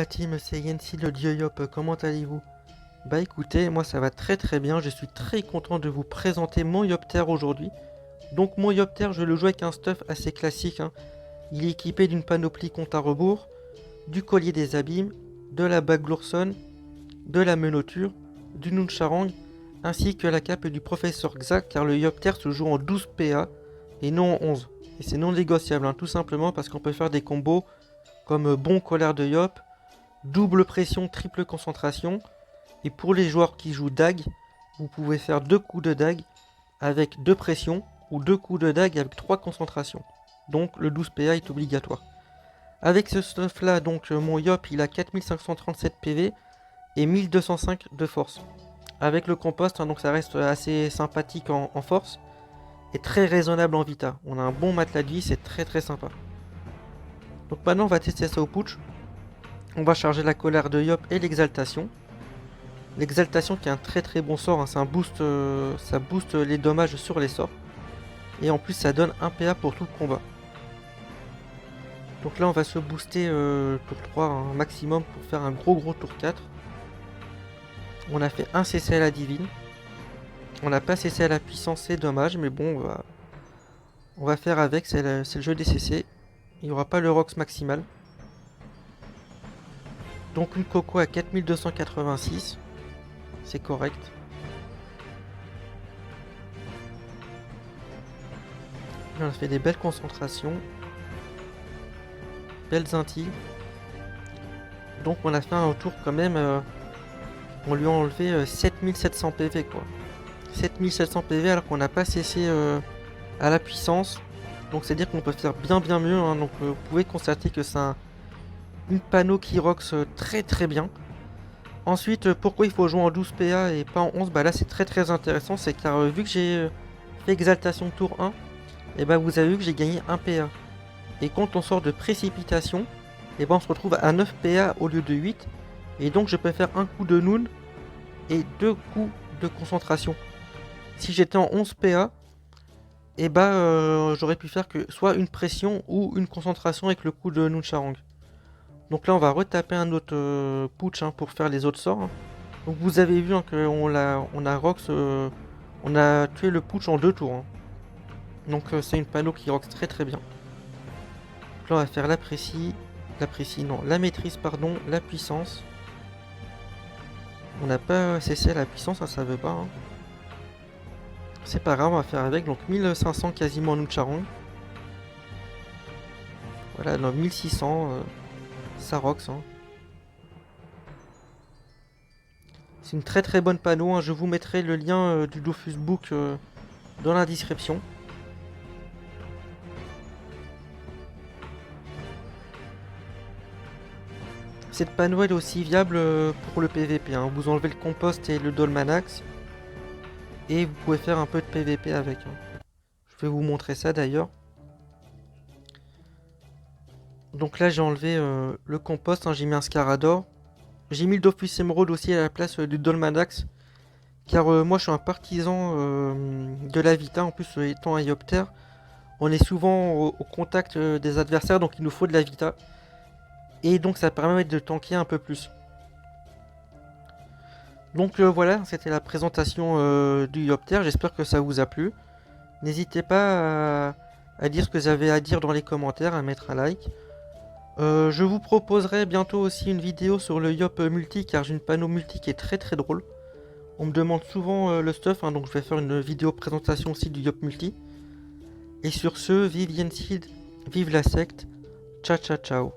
team, c'est Yancy le dieu Yop, comment allez-vous? Bah écoutez, moi ça va très très bien, je suis très content de vous présenter mon Yopter aujourd'hui. Donc mon Yopter, je le joue avec un stuff assez classique, hein. Il est équipé d'une panoplie compte à rebours, du collier des abîmes, de la bague Glourson, de la menoture, du Nuncharang, ainsi que la cape du professeur Xak, car le Yopter se joue en 12 PA et non en 11. Et c'est non négociable, hein, tout simplement parce qu'on peut faire des combos comme bon colère de Yop, double pression, triple concentration. Et pour les joueurs qui jouent dague, vous pouvez faire 2 coups de dague avec 2 pressions ou 2 coups de dague avec 3 concentrations. Donc le 12 PA est obligatoire. Avec ce stuff là, donc mon Yop il a 4537 PV et 1205 de force. Avec le compost, hein, donc ça reste assez sympathique en force et très raisonnable en vita. On a un bon matelas de vie, c'est très très sympa. Donc maintenant on va tester ça au putsch. On va charger la colère de Yop et l'exaltation. L'exaltation qui est un très très bon sort, hein, ça booste les dommages sur les sorts. Et en plus ça donne 1 PA pour tout le combat. Donc là on va se booster tour 3 un maximum pour faire un gros tour 4. On a fait un CC à la divine. On n'a pas CC à la puissance, c'est dommage, mais bon on va faire avec, c'est le jeu des CC. Il n'y aura pas le Rox maximal. Donc une coco à 4286. C'est correct. On a fait des belles concentrations. Belles intilles. Donc on a fait un tour quand même. On lui a enlevé 7700 PV quoi. 7700 PV alors qu'on n'a pas cessé à la puissance. Donc c'est à dire qu'on peut faire bien mieux. Hein. Donc vous pouvez constater que c'est une panneau qui rox très très bien. Ensuite, pourquoi il faut jouer en 12 PA et pas en 11? Bah là c'est très intéressant, c'est car vu que j'ai fait exaltation tour 1, et bah vous avez vu que j'ai gagné 1 PA. Et quand on sort de précipitation, et bah on se retrouve à 9 PA au lieu de 8. Et donc je peux faire un coup de Noon et 2 coups de concentration. Si j'étais en 11 PA, et bah j'aurais pu faire que soit une pression ou une concentration avec le coup de Nuncharang. Donc là on va retaper un autre putsch hein, pour faire les autres sorts. Hein. Donc vous avez vu hein, qu'on a Rox, on a tué le putsch en 2 tours. Hein. Donc c'est une panneau qui rox très bien. Donc là on va faire la maîtrise pardon, la puissance. On n'a pas cessé la puissance, ça veut pas. Hein. C'est pas grave, on va faire avec. Donc 1500 quasiment Nuncharang. Voilà, dans 1600, ça rox. Hein. C'est une très bonne panneau. Hein. Je vous mettrai le lien du Dofus Book dans la description. Cette panneau elle est aussi viable pour le PVP. Hein. Vous enlevez le compost et le Dolmanax. Et vous pouvez faire un peu de PVP avec. Hein. Je vais vous montrer ça d'ailleurs. Donc là j'ai enlevé le compost, hein, j'ai mis un Scarador. J'ai mis le Dofus Emerald aussi à la place du Dolmanax. Car moi je suis un partisan de la Vita, en plus étant un Yopter. On est souvent au contact des adversaires, donc il nous faut de la Vita. Et donc ça permet de tanker un peu plus. Donc voilà, c'était la présentation du Yopter, j'espère que ça vous a plu. N'hésitez pas à dire ce que vous avez à dire dans les commentaires, à mettre un like. Je vous proposerai bientôt aussi une vidéo sur le Yop multi, car j'ai une panneau multi qui est très drôle. On me demande souvent le stuff, hein, donc je vais faire une vidéo présentation aussi du Yop multi. Et sur ce, vive Yensid, vive la secte, ciao.